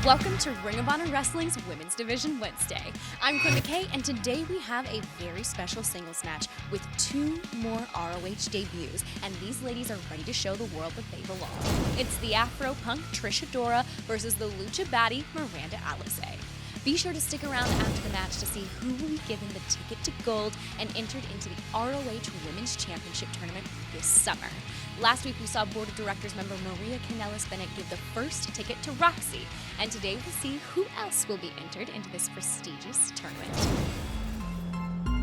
Welcome to Ring of Honor Wrestling's Women's Division Wednesday. I'm Quinn McKay, and today we have a very special singles match with 2 more ROH debuts, and these ladies are ready to show the world that they belong. It's the Afro Punk Trish Adora versus the Lucha Baddie Miranda Alize. Be sure to stick around after the match to see who will be given the ticket to gold and entered into the ROH Women's Championship Tournament this summer. Last week, we saw Board of Directors member Maria Kanellis-Bennett give the first ticket to Roxy, and today we'll see who else will be entered into this prestigious tournament.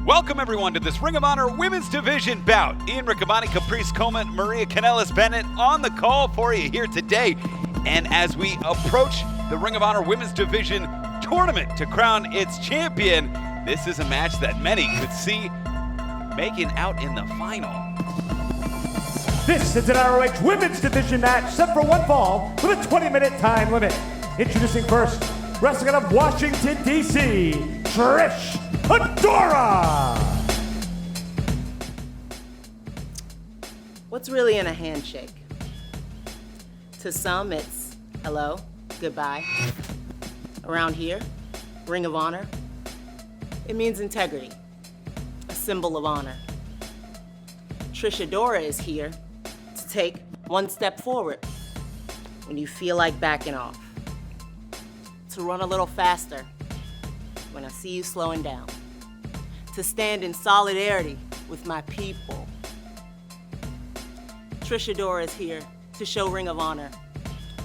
Welcome, everyone, to this Ring of Honor Women's Division bout. Ian Riccaboni, Caprice Coleman, Maria Kanellis-Bennett on the call for you here today. And as we approach the Ring of Honor Women's Division tournament to crown its champion, this is a match that many could see making out in the final. This is an ROH Women's Division match set for one fall with a 20-minute time limit. Introducing first, wrestling out of Washington, D.C., Trish Adora. What's really in a handshake? To some, it's hello, goodbye. Around here, Ring of Honor, it means integrity, a symbol of honor. Trish Adora is here to take one step forward when you feel like backing off, to run a little faster when I see you slowing down, to stand in solidarity with my people. Trish Adora is here to show Ring of Honor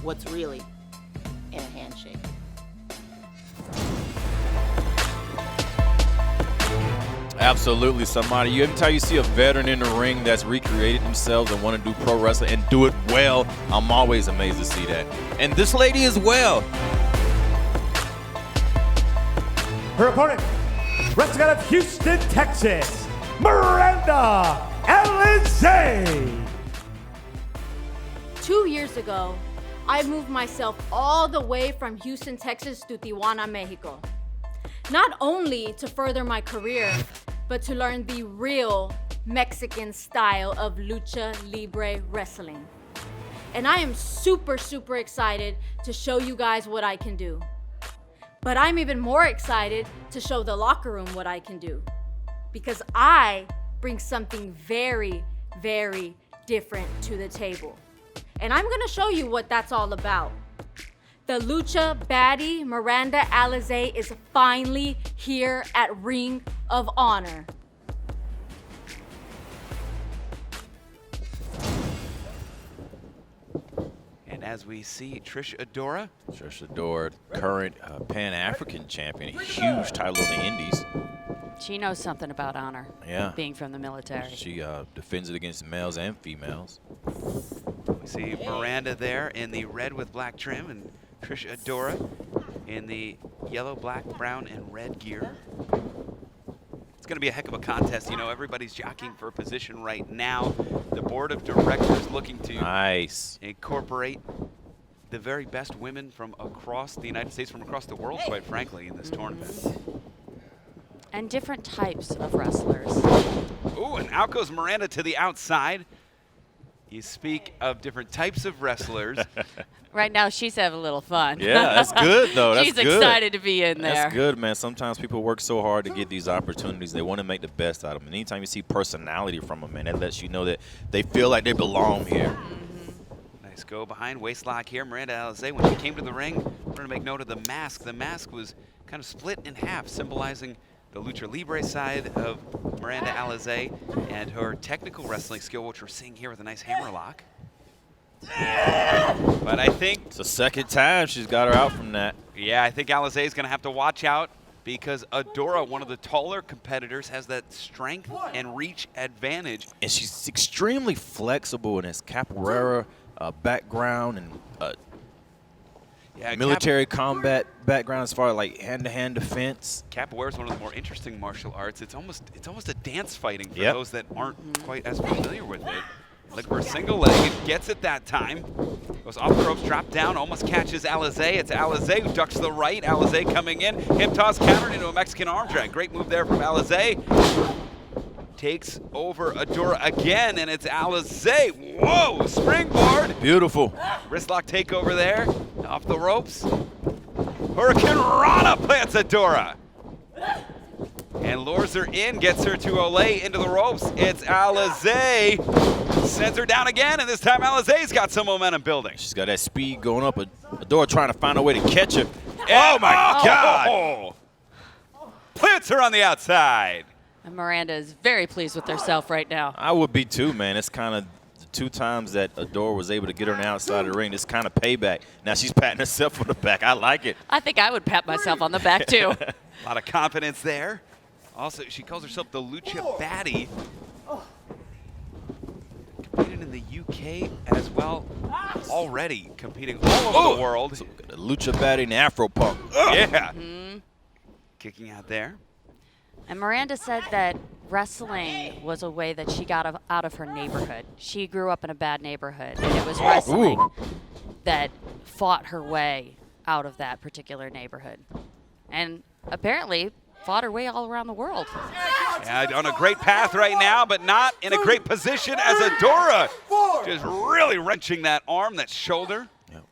what's really in a handshake. Absolutely, somebody. Every time you see a veteran in the ring that's recreated themselves and want to do pro wrestling and do it well, I'm always amazed to see that. And this lady as well. Her opponent, wrestling out of Houston, Texas, Miranda Alize. 2 years ago, I moved myself all the way from Houston, Texas to Tijuana, Mexico. Not only to further my career, but to learn the real Mexican style of lucha libre wrestling. And I am super, super excited to show you guys what I can do. But I'm even more excited to show the locker room what I can do. Because I bring something very, very different to the table. And I'm gonna show you what that's all about. The Lucha Baddie Miranda Alize is finally here at Ring of Honor. And as we see Trish Adora. Trish Adora, current Pan-African champion, a huge title in the Indies. She knows something about honor, being from the military. She defends it against males and females. We see Miranda there in the red with black trim, and Trish Adora in the yellow, black, brown, and red gear. It's going to be a heck of a contest. You know, everybody's jockeying for a position right now. The board of directors looking to incorporate the very best women from across the United States, from across the world, quite frankly, in this tournament. And different types of wrestlers. Ooh, and out goes Miranda to the outside. You speak of different types of wrestlers. Right now, she's having a little fun. Yeah, that's good, though. That's she's good. excited to be in there. That's good, man. Sometimes people work so hard to get these opportunities. They want to make the best out of them. And anytime you see personality from them, man, that lets you know that they feel like they belong here. Nice go behind waistlock here. Miranda Alize, when she came to the ring, we're going to make note of the mask. The mask was kind of split in half, symbolizing the Lucha Libre side of Miranda Alize and her technical wrestling skill, which we're seeing here with a nice hammerlock. But I think it's the second time she's got her out from that. Yeah, I think Alize is going to have to watch out because Adora, one of the taller competitors, has that strength and reach advantage. And she's extremely flexible in his capoeira background and military combat background as far as like hand-to-hand defense. Capoeira is one of the more interesting martial arts. It's almost a dance fighting for those that aren't quite as familiar with it. Look for a single leg, it gets it that time. Goes off the ropes, drop down, almost catches Alize. It's Alize who ducks to the right. Alize coming in, hip toss countered into a Mexican arm drag. Great move there from Alize. Takes over Adora again, and it's Alize. Whoa, springboard. Beautiful. Wristlock takeover there, off the ropes. Hurricane Rana plants Adora. And lures her in, gets her to Olay into the ropes. It's Alize. Sends her down again, and this time Alize's got some momentum building. She's got that speed going up. Adora trying to find a way to catch her. Oh my God! Plants her on the outside. And Miranda is very pleased with herself right now. I would be too, man. It's kind of the 2 times that Adora was able to get her on the outside of the ring. It's kind of payback. Now she's patting herself on the back. I like it. I think I would pat myself on the back, too. A lot of confidence there. Also, she calls herself the Lucha Baddie. Competed in the UK as well. Already competing all over the world. So the Lucha Baddie and Afro Punk. Yeah. Kicking out there. And Miranda said that wrestling was a way that she got out of her neighborhood. She grew up in a bad neighborhood, and it was wrestling that fought her way out of that particular neighborhood. And apparently fought her way all around the world. Yeah, on a great path right now, but not in a great position as Adora. Just really wrenching that arm, that shoulder. Yep.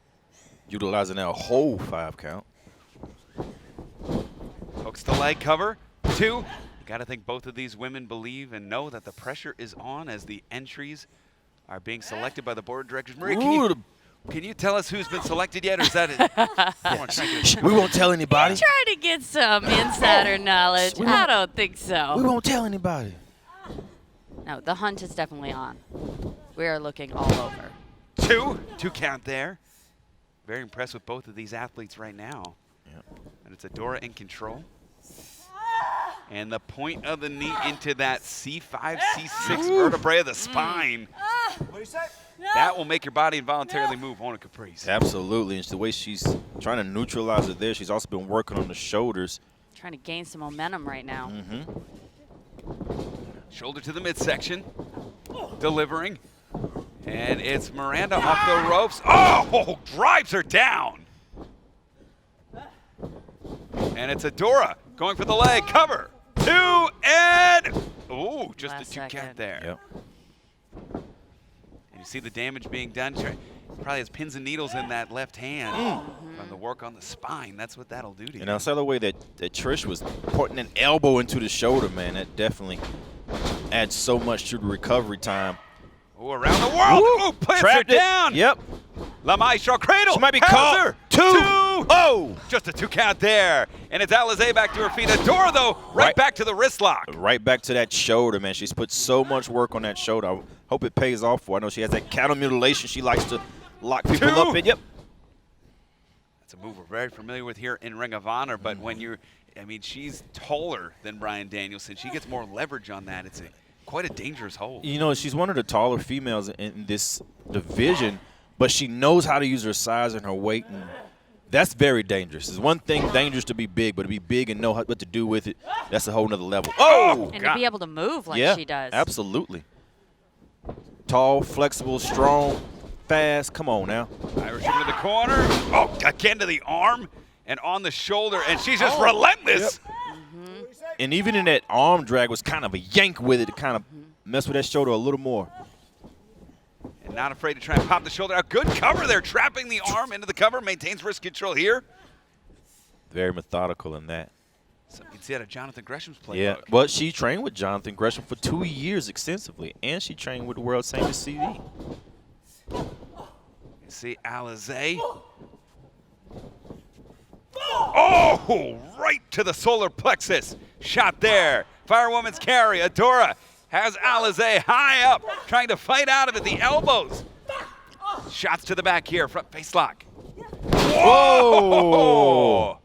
Utilizing that whole 5 count. Hooks the leg cover. 2. You got to think both of these women believe and know that the pressure is on as the entries are being selected by the board of directors. Maria, can you tell us who's been selected yet, or is that it? We won't tell anybody. I'm trying to get some insider knowledge. I don't think so. We won't tell anybody. No, the hunt is definitely on. We are looking all over. 2 count there. Very impressed with both of these athletes right now. Yep. And it's Adora in control. And the point of the knee into that C5, C6 vertebrae of the spine. What do you say? That will make your body involuntarily move on a Caprice. Absolutely. And the way she's trying to neutralize it there, she's also been working on the shoulders. Trying to gain some momentum right now. Shoulder to the midsection. Delivering. And it's Miranda off the ropes. Oh, drives her down. And it's Adora going for the leg. Cover. 2 and. Ooh, just Last a 2 count second. there. Yep. And you see the damage being done. Probably has pins and needles in that left hand. From the work on the spine. That's what that'll do to you. And I saw the way that Trish was putting an elbow into the shoulder, man. That definitely adds so much to the recovery time. Oh, around the world. Ooh, plants her down. Yep. La Maestro cradle. She might be Has caught. her. 2. Oh. Just a 2 count there. And it's Alize back to her feet. Adora, though, right back to the wrist lock. Right back to that shoulder, man. She's put so much work on that shoulder. I hope it pays off for her. I know she has that counter mutilation. She likes to lock people 2. up in. Yep. That's a move we're very familiar with here in Ring of Honor. But when you're, I mean, she's taller than Bryan Danielson. She gets more leverage on that. It's quite a dangerous hold. You know, she's one of the taller females in this division, but she knows how to use her size and her weight, and that's very dangerous. It's one thing dangerous to be big, but to be big and know what to do with it, that's a whole nother level. Oh! And to be able to move like she does. Absolutely. Tall, flexible, strong, fast. Come on now. Irish into the corner. Oh, again to the arm and on the shoulder, and she's just relentless. Yep. And even in that arm drag was kind of a yank with it to kind of mess with that shoulder a little more. And not afraid to try and pop the shoulder out. Good cover there, trapping the arm into the cover, maintains wrist control here. Very methodical in that. So you can see out of Jonathan Gresham's playbook. Yeah, but she trained with Jonathan Gresham for 2 years extensively, and she trained with the world famous CD. You see Alize. Oh, right to the solar plexus. Shot there. Firewoman's carry. Adora has Alize high up, trying to fight out of it. The elbows. Shots to the back here. Front face lock. Whoa!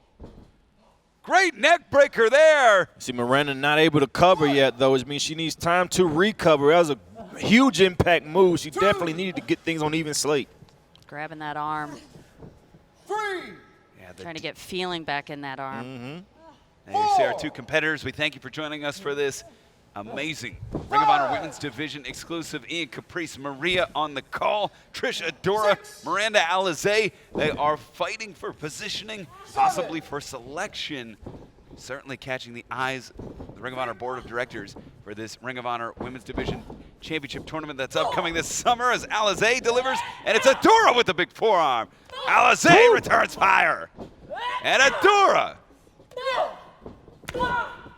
Great neck breaker there. See, Miranda not able to cover yet, though, which means she needs time to recover. That was a huge impact move. She definitely needed to get things on even slate. Grabbing that arm. Trying to get feeling back in that arm. And you see our 2 competitors. We thank you for joining us for this amazing Ring of Honor Women's Division exclusive. Ian Caprice, Maria on the call. Trish Adora, Miranda Alize. They are fighting for positioning, possibly for selection. Certainly catching the eyes of the Ring of Honor Board of Directors for this Ring of Honor Women's Division Championship tournament that's upcoming this summer as Alize delivers, and it's Adora with the big forearm. Alize returns fire. And Adora.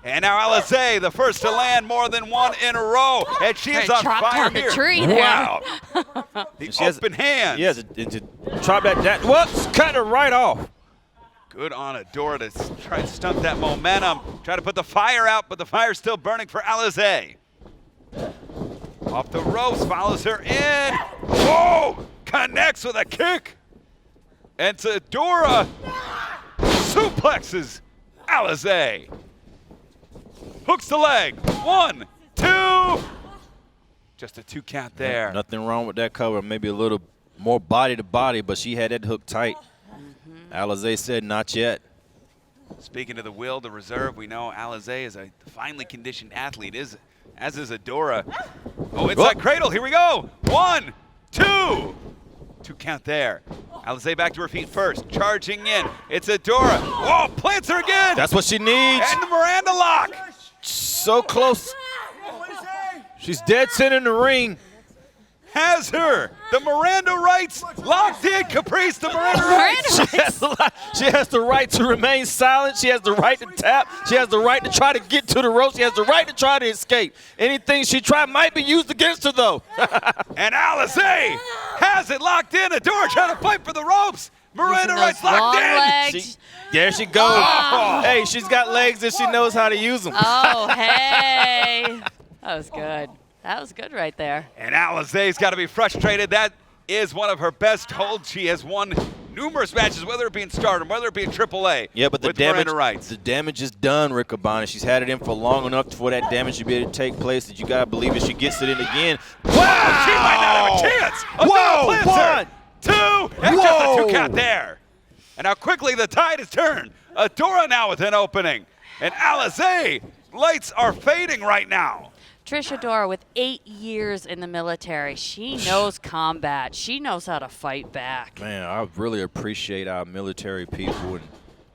And now Alize, the first to land more than one in a row. And she is on Dropped fire on the here. tree there. Wow. The open hands. Yes, and to chop that down. Whoops, cut her right off. Good on Adora to try and stunt that momentum. Try to put the fire out, but the fire's still burning for Alize. Off the ropes, follows her in. Whoa! Connects with a kick. And Adora suplexes Alize. Hooks the leg. 1, 2. Just a 2 count there. Nothing wrong with that cover. Maybe a little more body to body, but she had that hook tight. Alize said, not yet. Speaking of the will, the reserve, we know Alize is a finely conditioned athlete, as is Adora. Oh, inside cradle. Here we go. 1, 2. 2 count there. Alize back to her feet first. Charging in. It's Adora. Whoa, plants her again. That's what she needs. And the Miranda lock. So close. She's dead center in the ring. Has her. The Miranda rights locked in. Caprice, the Miranda rights. She has the right to remain silent. She has the right to tap. She has the right to try to get to the ropes. She has the right to try to escape. Anything she tried might be used against her, though. And Alize has it locked in. Adora trying to fight for the ropes. Miranda rights locked in. There she goes. Oh. Hey, she's got legs and she knows how to use them. Oh, hey. That was good. That was good right there. And Alize's got to be frustrated. That is one of her best holds. She has won numerous matches, whether it be in Stardom, whether it be in AAA. Yeah, but the the damage is done, Rick Abani. She's had it in for long enough for that damage to be able to take place that you got to believe if she gets it in again. Wow! She might not have a chance. Whoa! 1, 2, and just a 2 count there. And how quickly the tide has turned. Adora now with an opening. And Alize, lights are fading right now. Trish Adora, with 8 years in the military, she knows combat. She knows how to fight back. Man, I really appreciate our military people, and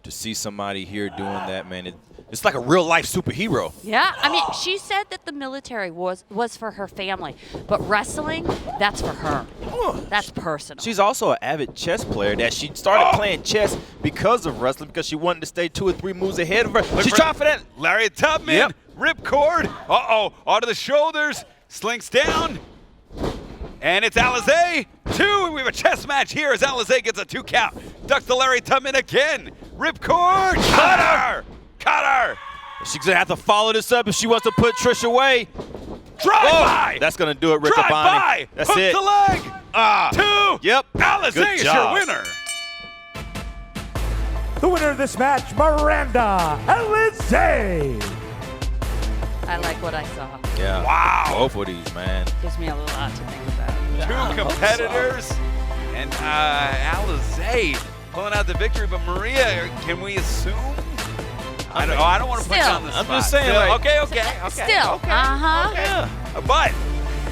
to see somebody here doing that, man, it's like a real-life superhero. Yeah, I mean, she said that the military was for her family, but wrestling, that's for her. That's personal. She's also an avid chess player that she started playing chess because of wrestling, because she wanted to stay 2 or 3 moves ahead of her. She's trying for that. Larry Tubman. Yep. Ripcord. Uh-oh. Onto the shoulders. Slinks down. And it's Alize. 2. We have a chess match here as Alize gets a 2 count. Ducks the Larry Tubman again. Ripcord. Cut her. Cut her. She's going to have to follow this up if she wants to put Trish away. Drive by. That's going to do it, Rick Drive Abani. by. That's Hook it. the leg. 2. Yep. Alize Good is job. your winner. The winner of this match, Miranda Alize. I like what I saw. Yeah. Wow. Both of these, man. Gives me a lot to think about. 2 competitors. And Alize pulling out the victory. But Maria, can we assume? I don't want to put you on the spot. I'm just saying. Still, Like, okay. Still, okay. uh-huh. Yeah. But,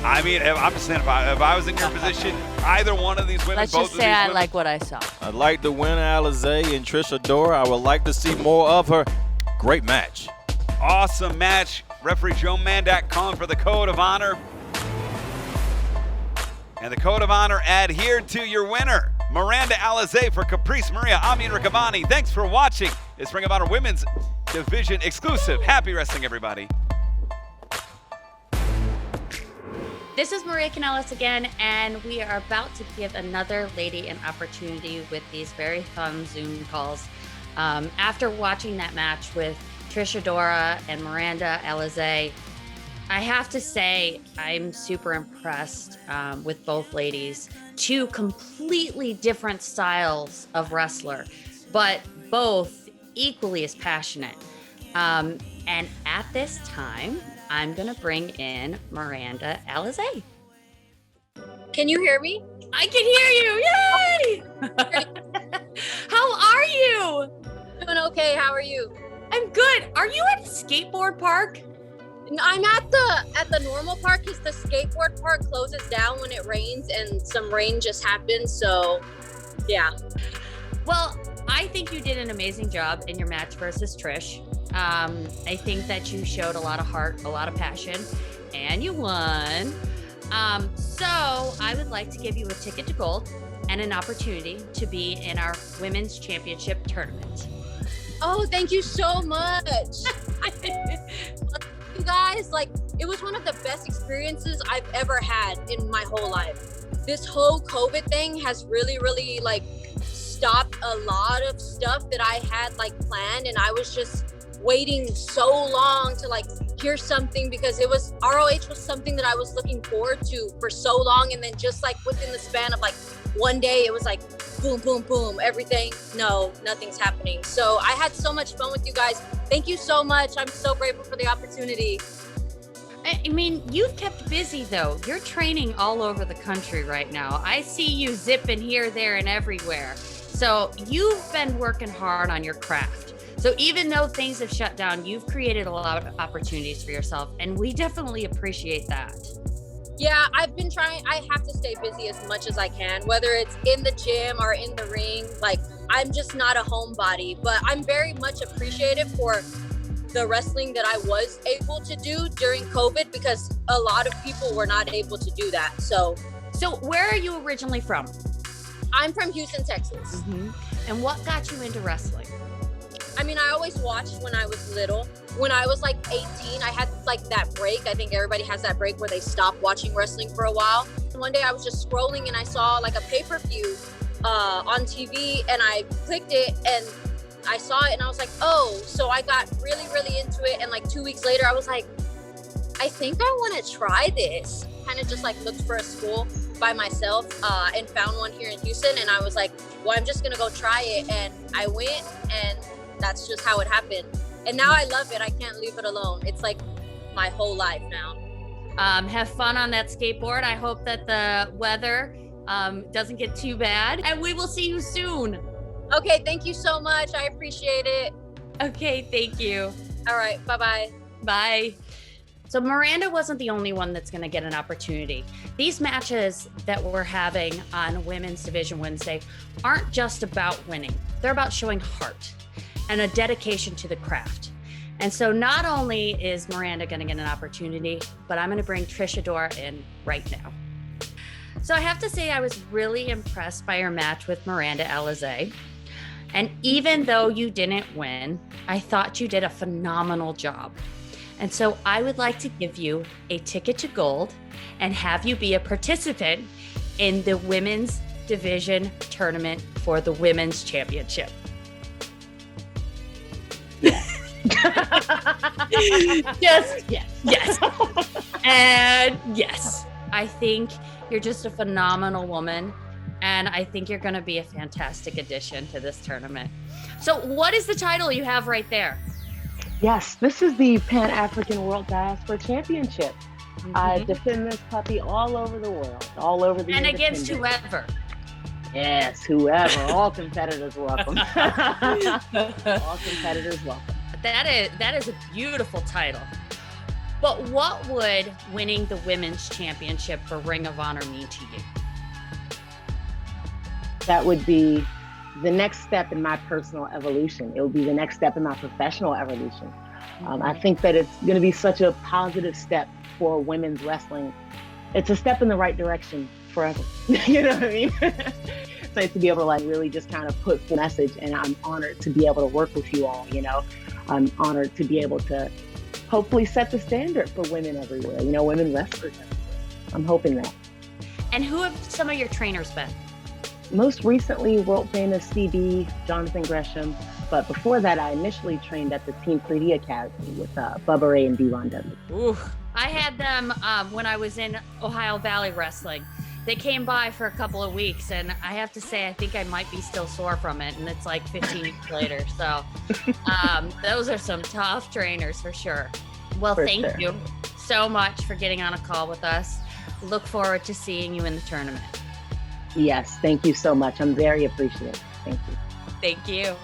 I mean, I'm just saying, if I was in your position, either one of these women, Let's both just of say these I women, like what I saw. I'd like to win Alize and Trish Adora. I would like to see more of her. Great match. awesome match. Referee Joe Mandak calling for the Code of Honor. And the Code of Honor adhered to your winner, Miranda Alize for Caprice Maria. I'm Ian Riccaboni. Thanks for watching this Ring of Honor Women's Division exclusive. Happy wrestling, everybody. This is Maria Kanellis again, and we are about to give another lady an opportunity with these very fun Zoom calls. After watching that match with Trish Adora and Miranda Alize, I have to say I'm super impressed with both ladies. Two completely different styles of wrestler, but both equally as passionate. And at this time, I'm gonna bring in Miranda Alize. Can you hear me? I can hear you! Yay! How are you? Doing okay. How are you? I'm good. Are you at a skateboard park? I'm at the normal park because the skateboard park closes down when it rains, and some rain just happened. So, yeah. Well, I think you did an amazing job in your match versus Trish. I think that you showed a lot of heart, a lot of passion, and you won. So I would like to give you a ticket to gold. and an opportunity to be in our Women's Championship tournament. Oh, thank you so much. You guys, like, it was one of the best experiences I've ever had in my whole life. This whole COVID thing has really, really, like, stopped a lot of stuff that I had, like, planned, and I was just waiting so long to, like, hear something, because it was, ROH was something that I was looking forward to for so long, and then just, like, within the span of, like, one day, it was like, boom, boom, boom, everything. No, nothing's happening. So I had so much fun with you guys. Thank you so much. I'm so grateful for the opportunity. I mean, you've kept busy, though. You're training all over the country right now. I see you zipping here, there, and everywhere. So you've been working hard on your craft. So even though things have shut down, you've created a lot of opportunities for yourself, and we definitely appreciate that. Yeah, I've been trying. I have to stay busy as much as I can, whether it's in the gym or in the ring. Like, I'm just not a homebody, but I'm very much appreciative for the wrestling that I was able to do during COVID, because a lot of people were not able to do that. So where are you originally from? I'm from Houston, Texas. Mm-hmm. And what got you into wrestling? I mean, I always watched when I was little. When I was like 18, I had like that break. I think everybody has that break where they stop watching wrestling for a while. And one day I was just scrolling and I saw like a pay-per-view on TV, and I clicked it and I saw it and I was like, oh, so I got really, really into it. And like 2 weeks later, I was like, I think I want to try this. Kind of just like looked for a school by myself and found one here in Houston. And I was like, well, I'm just going to go try it. And I went, and that's just how it happened. And now I love it. I can't leave it alone. It's like my whole life now. Have fun on that skateboard. I hope that the weather doesn't get too bad. And we will see you soon. Okay, thank you so much. I appreciate it. Okay, thank you. All right, bye-bye. Bye. So Miranda wasn't the only one that's going to get an opportunity. These matches that we're having on Women's Division Wednesday aren't just about winning. They're about showing heart and a dedication to the craft. And so not only is Miranda going to get an opportunity, but I'm going to bring Trish Adora in right now. So I have to say I was really impressed by your match with Miranda Alize. And even though you didn't win, I thought you did a phenomenal job. And so I would like to give you a ticket to gold and have you be a participant in the Women's Division Tournament for the Women's Championship. Yes. And yes, I think you're just a phenomenal woman, and I think you're going to be a fantastic addition to this tournament. So what is the title you have right there? Yes, this is the Pan-African World Diaspora Championship. I defend this puppy all over the world, all over the And against whoever. Yes, whoever. All competitors welcome. All competitors welcome. That is a beautiful title. But what would winning the Women's Championship for Ring of Honor mean to you? That would be the next step in my personal evolution. It would be the next step in my professional evolution. I think that it's going to be such a positive step for women's wrestling. It's a step in the right direction forever. You know what I mean? So to be able to like really just kind of put the message, and I'm honored to be able to work with you all, you know. I'm honored to be able to hopefully set the standard for women everywhere, you know, women wrestlers everywhere. I'm hoping that. And who have some of your trainers been? Most recently, world famous CB, Jonathan Gresham. But before that, I initially trained at the Team 3D Academy with Bubba Ray and D-Ron Dudley. Ooh, I had them when I was in Ohio Valley Wrestling. They came by for a couple of weeks, and I have to say, I think I might be still sore from it, and it's like 15 weeks later. So those are some tough trainers for sure. Well, thank you so much for getting on a call with us. Look forward to seeing you in the tournament. Yes, thank you so much. I'm very appreciative. Thank you. Thank you.